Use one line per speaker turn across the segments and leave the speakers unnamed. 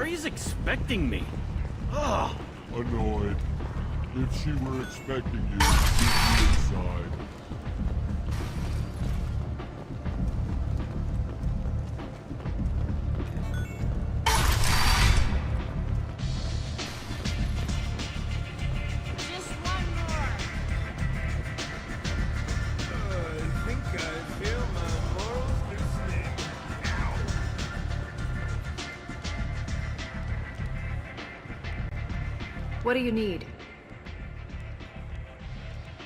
Ari's expecting me. Ugh.
Annoyed. If she were expecting you, she'd be inside.
Just one more.
I think I feel my morals loosening. Ow.
What do you need?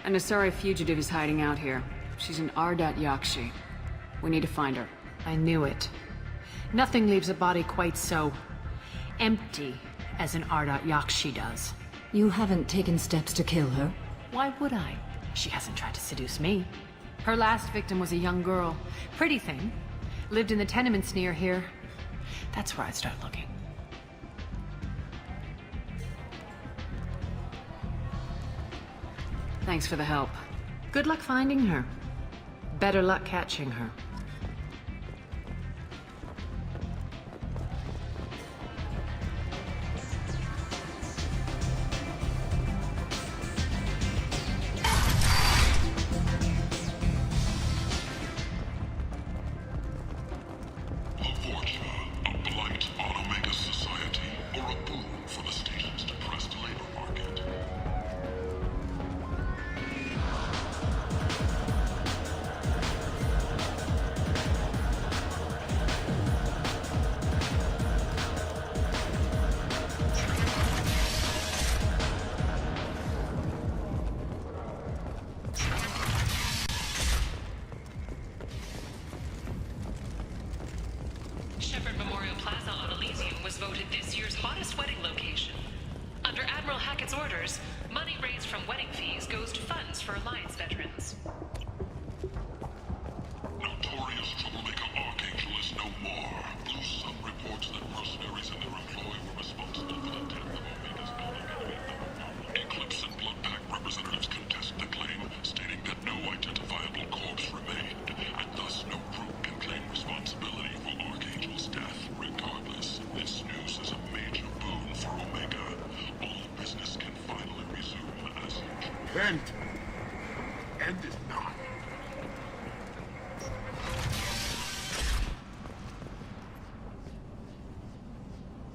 An Asari fugitive is hiding out here. She's an Ardat-Yakshi. We need to find her.
I knew it. Nothing leaves a body quite so empty as an Ardat-Yakshi does.
You haven't taken steps to kill her?
Why would I? She hasn't tried to seduce me. Her last victim was a young girl. Pretty thing. Lived in the tenements near here. That's where I'd start looking.
Thanks for the help.
Good luck finding her. Better luck catching her.
A blight on Omega society, or a boon for the station's depressed labor market.
Shepard Memorial Plaza on Elysium was voted this year's hottest wedding location. Under Admiral Hackett's orders, money raised from wedding fees goes to funds for Alliance veterans.
Notorious troublemaker Archangel is no more. Blue Sun reports that mercenaries and their employ were responsible for the death of Omega's building enemy number 1. Eclipse and Blood Pack representatives contest the claim, stating that no identifiable corpse remained, and thus no group can claim responsibility for Archangel's death. Regardless, this news is a major boon for Omega. All business can finally resume as usual.
End. End is not.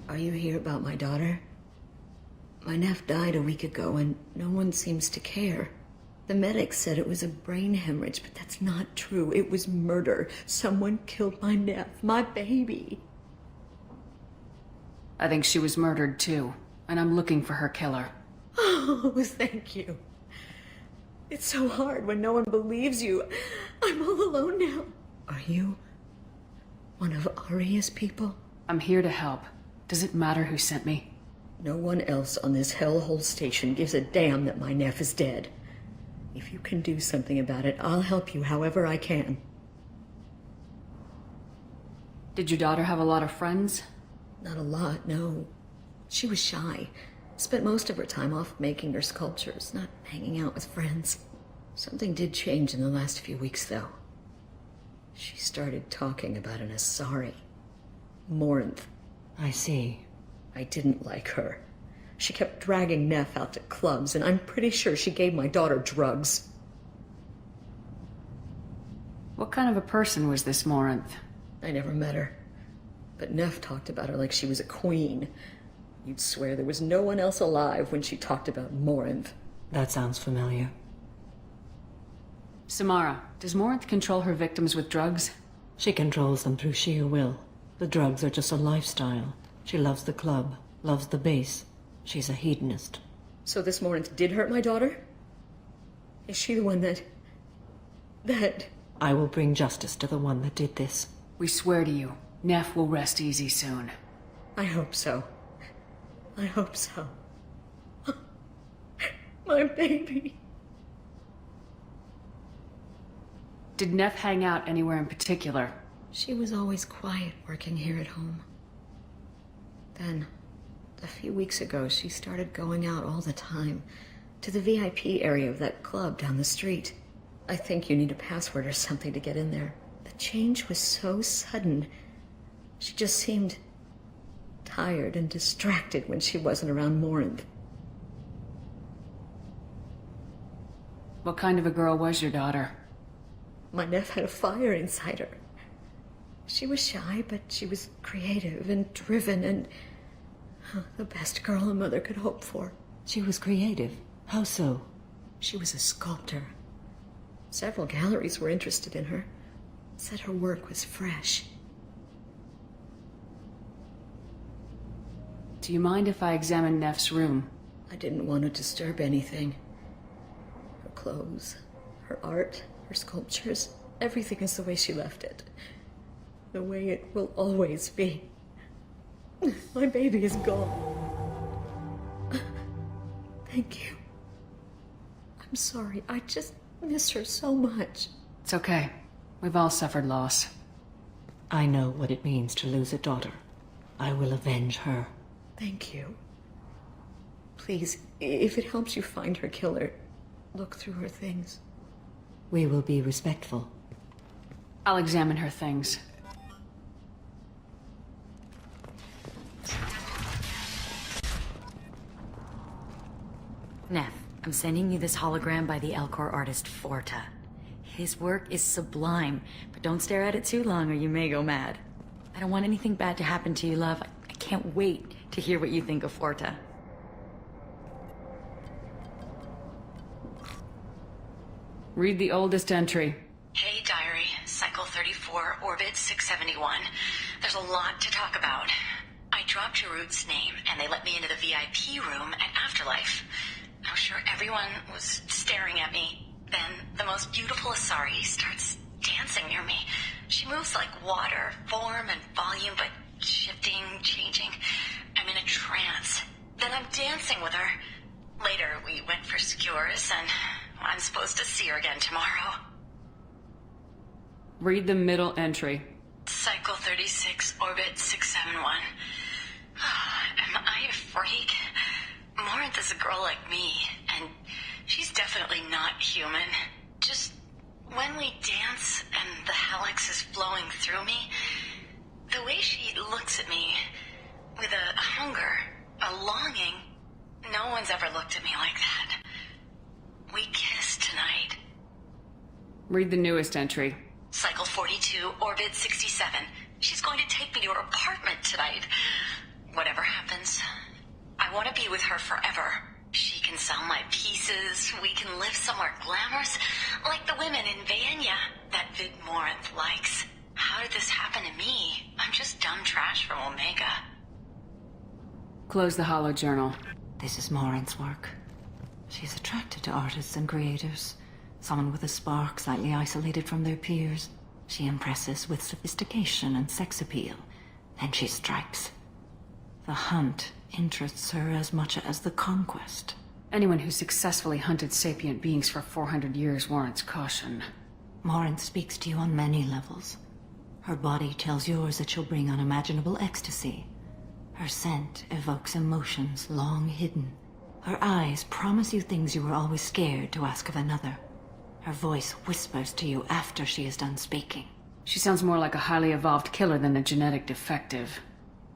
Are you here about my daughter? My nephew died a week ago and no one seems to care. The medics said it was a brain hemorrhage, but that's not true. It was murder. Someone killed my nephew, my baby.
I think she was murdered too, and I'm looking for her killer.
Oh, thank you. It's so hard when no one believes you. I'm all alone now. Are you one of Aria's people?
I'm here to help. Does it matter who sent me?
No one else on this hellhole station gives a damn that my nephew is dead. If you can do something about it, I'll help you however I can.
Did your daughter have a lot of friends?
Not a lot, no. She was shy. Spent most of her time off making her sculptures, not hanging out with friends. Something did change in the last few weeks, though. She started talking about an Asari. Morinth.
I see.
I didn't like her. She kept dragging Neff out to clubs, and I'm pretty sure she gave my daughter drugs.
What kind of a person was this Morinth?
I never met her. But Neff talked about her like she was a queen. You'd swear there was no one else alive when she talked about Morinth.
That sounds familiar.
Samara, does Morinth control her victims with drugs?
She controls them through sheer will. The drugs are just a lifestyle. She loves the club, loves the base. She's a hedonist.
So this Morinth did hurt my daughter? Is she the one that...
I will bring justice to the one that did this.
We swear to you, Neff will rest easy soon.
I hope so. I hope so. My baby.
Did Neff hang out anywhere in particular?
She was always quiet working here at home. Then, a few weeks ago, she started going out all the time to the VIP area of that club down the street. I think you need a password or something to get in there. The change was so sudden. She just seemed tired and distracted when she wasn't around Morinth.
What kind of a girl was your daughter?
My Neff had a fire inside her. She was shy, but she was creative and driven and the best girl a mother could hope for.
She was creative? How so?
She was a sculptor. Several galleries were interested in her. Said her work was fresh.
Do you mind if I examine Neff's room?
I didn't want to disturb anything. Her clothes, her art, her sculptures, everything is the way she left it. The way it will always be. My baby is gone. Thank you. I'm sorry, I just miss her so much.
It's okay. We've all suffered loss.
I know what it means to lose a daughter. I will avenge her.
Thank you. Please, if it helps you find her killer, look through her things.
We will be respectful.
I'll examine her things.
Neff, I'm sending you this hologram by the Elcor artist Forta. His work is sublime, but don't stare at it too long or you may go mad. I don't want anything bad to happen to you, love. I can't wait to hear what you think of Forta.
Read the oldest entry.
Hey, Diary. Cycle 34, Orbit 671. There's a lot to talk about. I dropped Jarut's name, and they let me into the VIP room at Afterlife. I was sure everyone was staring at me. Then the most beautiful Asari starts dancing near me. She moves like water, form and volume, but shifting, changing. I'm in a trance. Then I'm dancing with her. Later, we went for skewers, and I'm supposed to see her again tomorrow.
Read the middle entry.
Cycle 36, Orbit 671. Am I a freak? Morinth is a girl like me, and she's definitely not human. Just when we dance and the helix is flowing through me, the way she looks at me with a hunger, a longing, no one's ever looked at me like that. We kissed tonight.
Read the newest entry.
Cycle 42, Orbit 67. She's going to take me to her apartment tonight. Whatever happens, I want to be with her forever. She can sell my pieces. We can live somewhere glamorous, like the women in Vanya that Vid Morinth likes. How did this happen to me? I'm just dumb trash from Omega.
Close the holo journal.
This is Morinth's work. She's attracted to artists and creators. Someone with a spark, slightly isolated from their peers. She impresses with sophistication and sex appeal. Then she strikes. The hunt interests her as much as the conquest.
Anyone who successfully hunted sapient beings for 400 years warrants caution.
Morinth speaks to you on many levels. Her body tells yours that she'll bring unimaginable ecstasy. Her scent evokes emotions long hidden. Her eyes promise you things you were always scared to ask of another. Her voice whispers to you after she is done speaking.
She sounds more like a highly evolved killer than a genetic defective.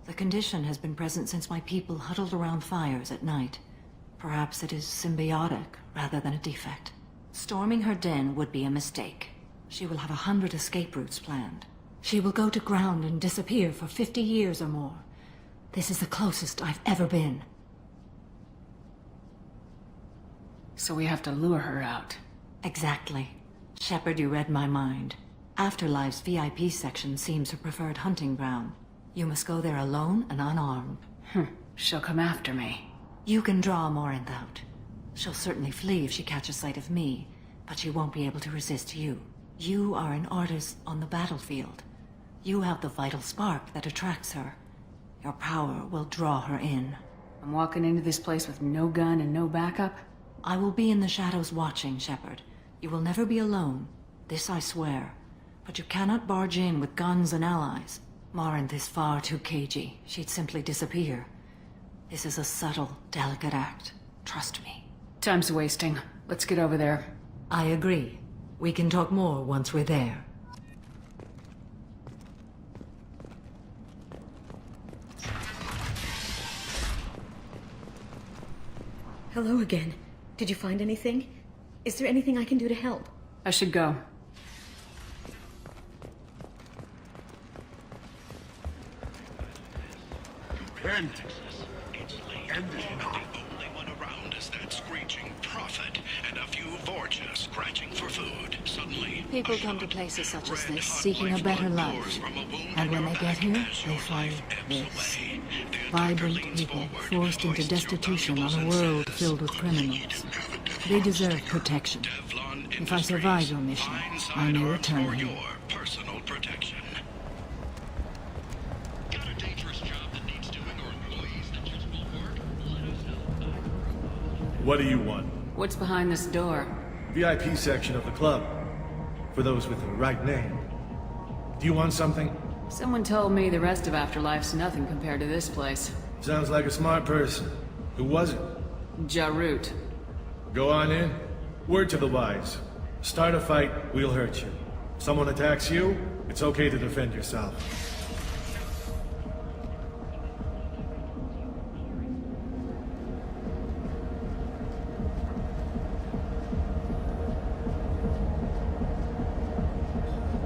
The condition has been present since my people huddled around fires at night. Perhaps it is symbiotic rather than a defect. Storming her den would be a mistake. She will have 100 escape routes planned. She will go to ground and disappear for 50 years or more. This is the closest I've ever been.
So we have to lure her out.
Exactly. Shepard, you read my mind. Afterlife's VIP section seems her preferred hunting ground. You must go there alone and unarmed.
She'll come after me.
You can draw Morinth out. She'll certainly flee if she catches sight of me, but she won't be able to resist you. You are an artist on the battlefield. You have the vital spark that attracts her. Your power will draw her in.
I'm walking into this place with no gun and no backup?
I will be in the shadows watching, Shepard. You will never be alone. This I swear. But you cannot barge in with guns and allies. Morinth is far too cagey. She'd simply disappear. This is a subtle, delicate act. Trust me.
Time's wasting. Let's get over there.
I agree. We can talk more once we're there.
Hello again. Did you find anything? Is there anything I can do to help?
I should go.
And the only one around is that screeching prophet and a few Vorcha scratching for food. Suddenly,
People come to places such as this seeking a better life. And when they get here, they find this. Vibrant people forced into destitution on a world filled with criminals. They deserve protection. If I survive your mission, I may return here.
Personal protection. Got a dangerous job that needs doing or employees that just won't work? Let us know.
What do you want?
What's behind this door?
VIP section of the club. For those with the right name. Do you want something?
Someone told me the rest of Afterlife's nothing compared to this place.
Sounds like a smart person. Who was it?
Jarut.
Go on in. Word to the wise. Start a fight, we'll hurt you. Someone attacks you, it's okay to defend yourself.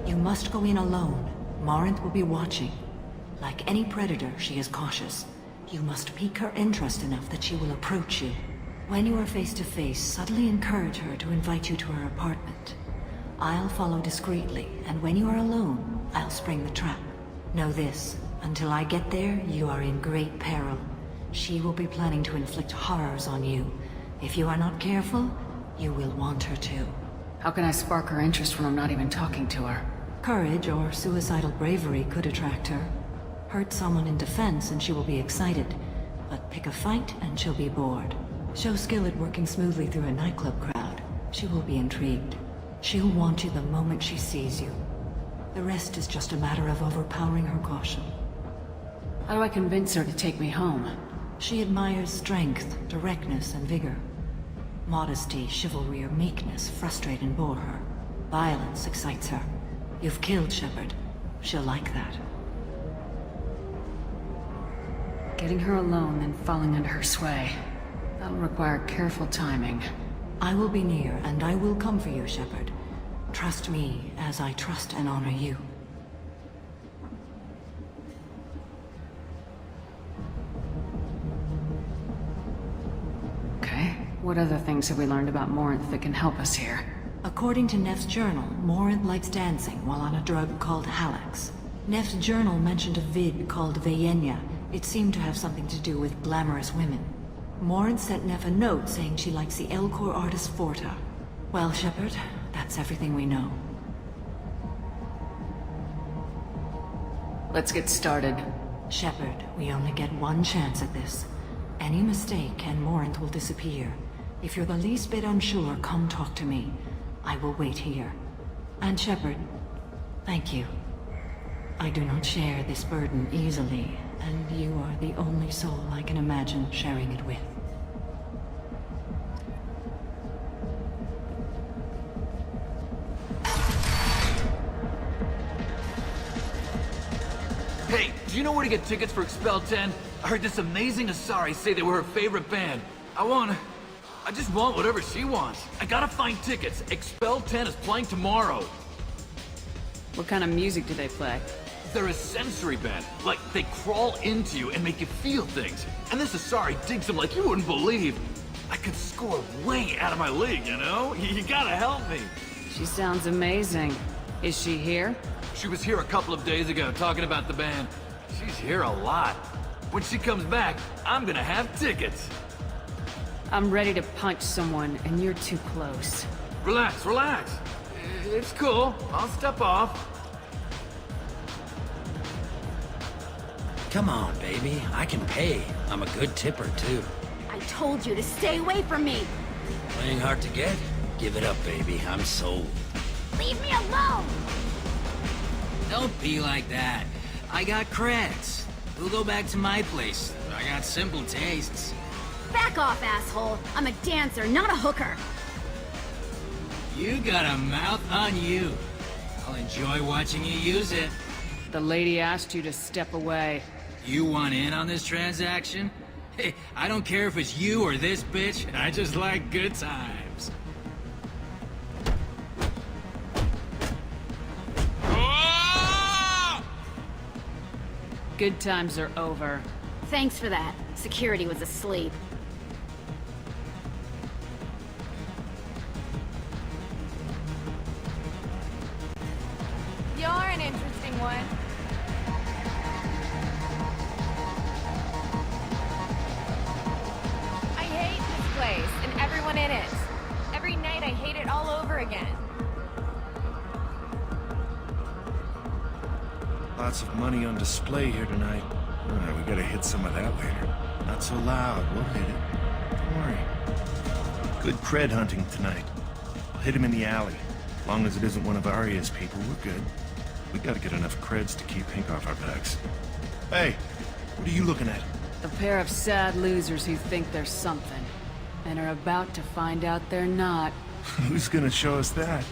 You must go in alone. Morinth will be watching. Like any predator, she is cautious. You must pique her interest enough that she will approach you. When you are face to face, subtly encourage her to invite you to her apartment. I'll follow discreetly, and when you are alone, I'll spring the trap. Know this, until I get there, you are in great peril. She will be planning to inflict horrors on you. If you are not careful, you will want her to.
How can I spark her interest when I'm not even talking to her?
Courage or suicidal bravery could attract her. Hurt someone in defense and she will be excited. But pick a fight and she'll be bored. Show skill at working smoothly through a nightclub crowd. She will be intrigued. She'll want you the moment she sees you. The rest is just a matter of overpowering her caution.
How do I convince her to take me home?
She admires strength, directness, and vigor. Modesty, chivalry, or meekness frustrate and bore her. Violence excites her. You've killed Shepard. She'll like that.
Getting her alone, then falling under her sway. That'll require careful timing.
I will be near, and I will come for you, Shepard. Trust me, as I trust and honor you.
Okay. What other things have we learned about Morinth that can help us here?
According to Neff's journal, Morinth likes dancing while on a drug called Halax. Neff's journal mentioned a vid called Vayenya. It seemed to have something to do with glamorous women. Morinth sent Neff a note saying she likes the Elcor artist Forta. Well, Shepard, that's everything we know.
Let's get started.
Shepard, we only get one chance at this. Any mistake and Morinth will disappear. If you're the least bit unsure, come talk to me. I will wait here. And Shepard, thank you. I do not share this burden easily, and you are the only soul I can imagine sharing it with.
Hey, do you know where to get tickets for Expel 10? I heard this amazing Asari say they were her favorite band. I just want whatever she wants. I gotta find tickets. Expel 10 is playing tomorrow.
What kind of music do they play?
They're a sensory band. Like, they crawl into you and make you feel things. And this Asari digs them like you wouldn't believe. I could score way out of my league, you know? You gotta help me.
She sounds amazing. Is she here?
She was here a couple of days ago talking about the band. She's here a lot. When she comes back, I'm gonna have tickets.
I'm ready to punch someone, and you're too close.
Relax, relax. It's cool. I'll step off.
Come on, baby. I can pay. I'm a good tipper, too.
I told you to stay away from me!
Playing hard to get? Give it up, baby. I'm sold.
Leave me alone!
Don't be like that. I got creds. We'll go back to my place. I got simple tastes.
Back off, asshole! I'm a dancer, not a hooker!
You got a mouth on you. I'll enjoy watching you use it.
The lady asked you to step away.
You want in on this transaction? Hey, I don't care if it's you or this bitch. I just like good times.
Good times are over.
Thanks for that. Security was asleep.
You're an interesting one. I hate this place and everyone in it. Every night I hate it all over again.
Lots of money on display here tonight. We gotta hit some of that later. Not so loud, we'll hit it. Don't worry. Good cred hunting tonight. I'll hit him in the alley. As long as it isn't one of Arya's people, we're good. We gotta get enough creds to keep Pink off our backs. Hey, what are you looking at?
A pair of sad losers who think they're something, and are about to find out they're not.
Who's gonna show us that?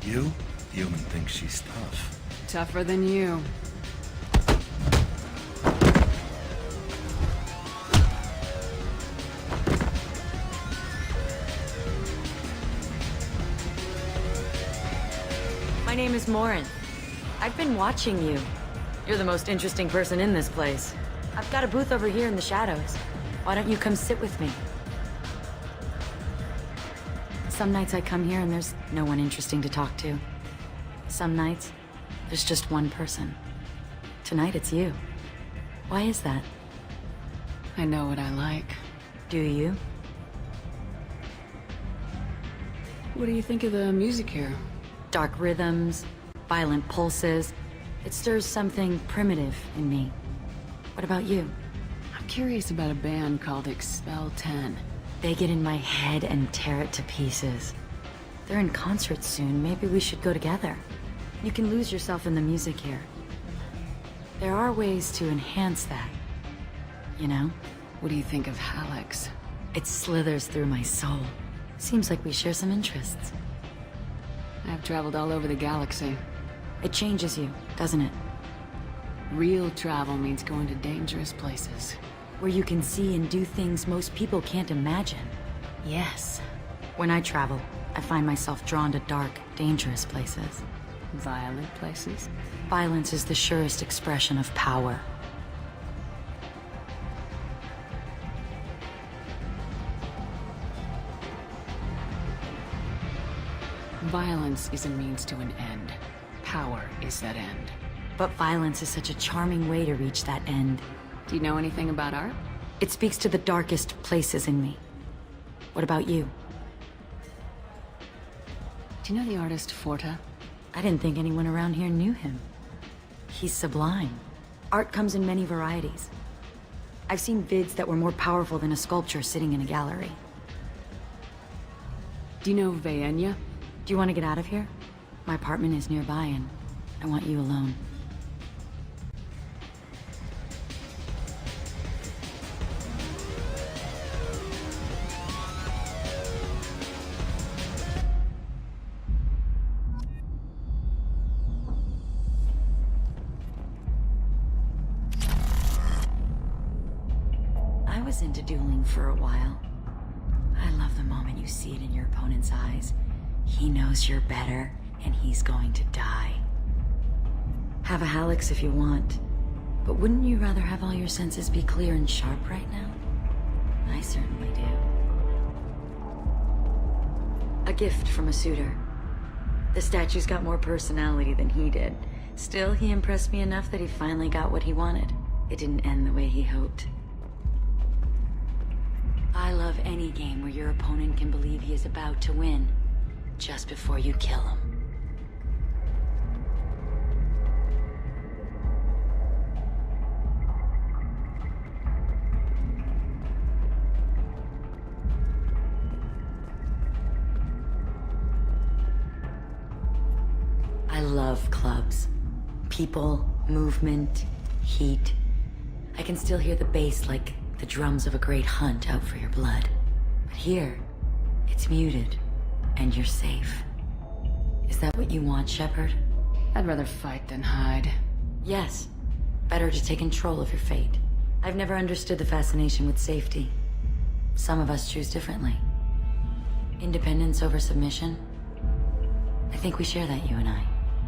You? The human thinks she's tough.
Tougher than you.
My name is Morin. I've been watching you. You're the most interesting person in this place. I've got a booth over here in the shadows. Why don't you come sit with me? Some nights I come here and there's no one interesting to talk to. Some nights, there's just one person. Tonight it's you. Why is that?
I know what I like.
Do you?
What do you think of the music here?
Dark rhythms, violent pulses. It stirs something primitive in me. What about you?
I'm curious about a band called Expel 10.
They get in my head and tear it to pieces. They're in concert soon. Maybe we should go together. You can lose yourself in the music here. There are ways to enhance that. You know?
What do you think of Hallex?
It slithers through my soul. Seems like we share some interests.
I've traveled all over the galaxy.
It changes you, doesn't it?
Real travel means going to dangerous places.
Where you can see and do things most people can't imagine.
Yes.
When I travel, I find myself drawn to dark, dangerous places.
Violent places?
Violence is the surest expression of power.
Violence is a means to an end. Power is that end.
But violence is such a charming way to reach that end.
Do you know anything about art?
It speaks to the darkest places in me. What about you?
Do you know the artist Forta?
I didn't think anyone around here knew him. He's sublime. Art comes in many varieties. I've seen vids that were more powerful than a sculpture sitting in a gallery.
Do you know Vaenya?
Do you want to get out of here? My apartment is nearby and I want you alone. I was into dueling for a while. I love the moment you see it in your opponent's eyes. He knows you're better, and he's going to die. Have a Hallex if you want, but wouldn't you rather have all your senses be clear and sharp right now? I certainly do. A gift from a suitor. The statue's got more personality than he did. Still, he impressed me enough that he finally got what he wanted. It didn't end the way he hoped. I love any game where your opponent can believe he is about to win, just before you kill him. I love clubs. People, movement, heat. I can still hear the bass like the drums of a great hunt out for your blood. But here, it's muted, and you're safe. Is that what you want, Shepard?
I'd rather fight than hide.
Yes. Better to take control of your fate. I've never understood the fascination with safety. Some of us choose differently. Independence over submission. I think we share that, you and I.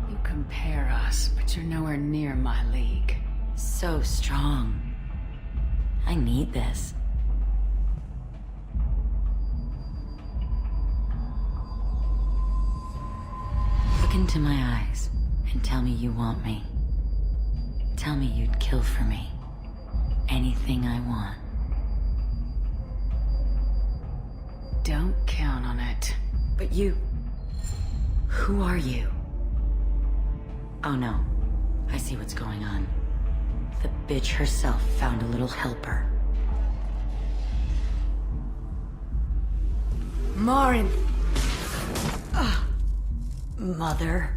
You compare us, but you're nowhere near my league.
So strong. I need this. Look into my eyes and tell me you want me. Tell me you'd kill for me. Anything I want.
Don't count on it.
But you... Who are you? Oh no. I see what's going on. The bitch herself found a little helper. Morin! Mother.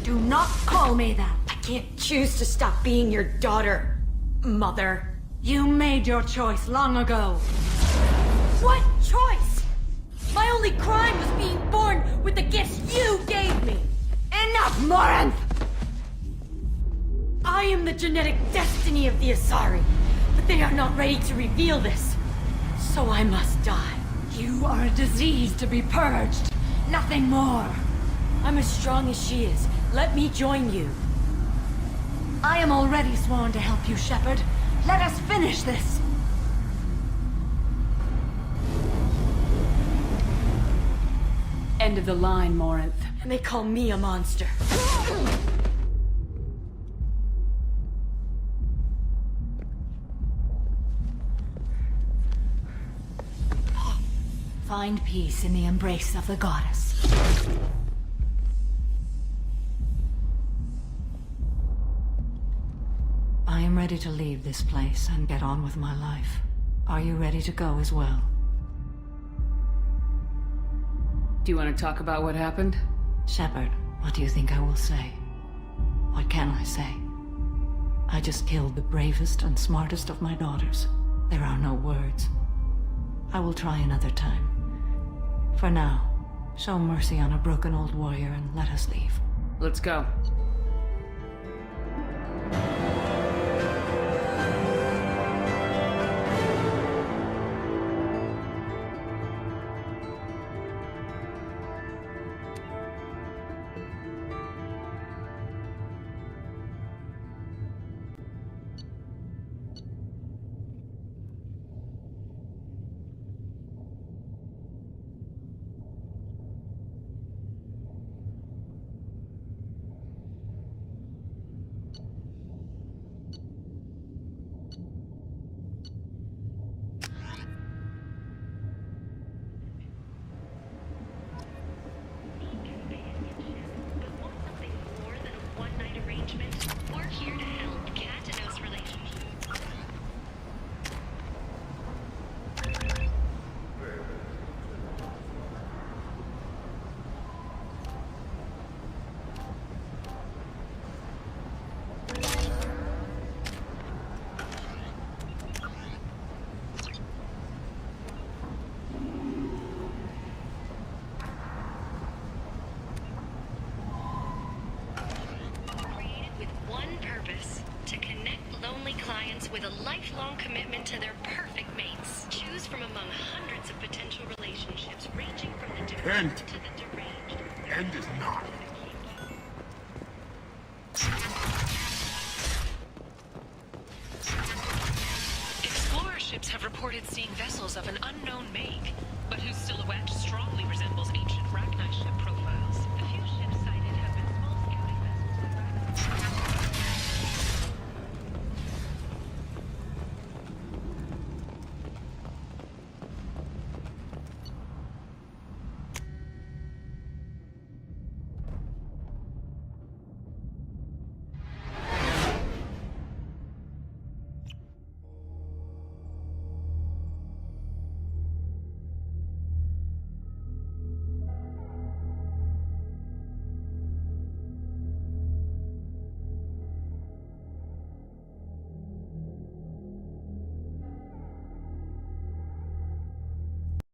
Do not call me that! I can't choose to stop being your daughter, Mother. You made your choice long ago. What choice? My only crime was being born with the gifts you gave me. Enough, Morin! I am the genetic destiny of the Asari, but they are not ready to reveal this. So I must die. You are a disease to be purged. Nothing more. I'm as strong as she is. Let me join you. I am already sworn to help you, Shepard. Let us finish this.
End of the line, Morinth.
And they call me a monster.
Find peace in the embrace of the goddess. I am ready to leave this place and get on with my life. Are you ready to go as well?
Do you want to talk about what happened?
Shepard, what do you think I will say? What can I say? I just killed the bravest and smartest of my daughters. There are no words. I will try another time. For now, show mercy on a broken old warrior and let us leave.
Let's go.
with a lifelong commitment to their perfect mates. Choose from among hundreds of potential relationships ranging from the devout to the deranged.
End is not.
Explorer ships have reported seeing vessels of an unknown make, but whose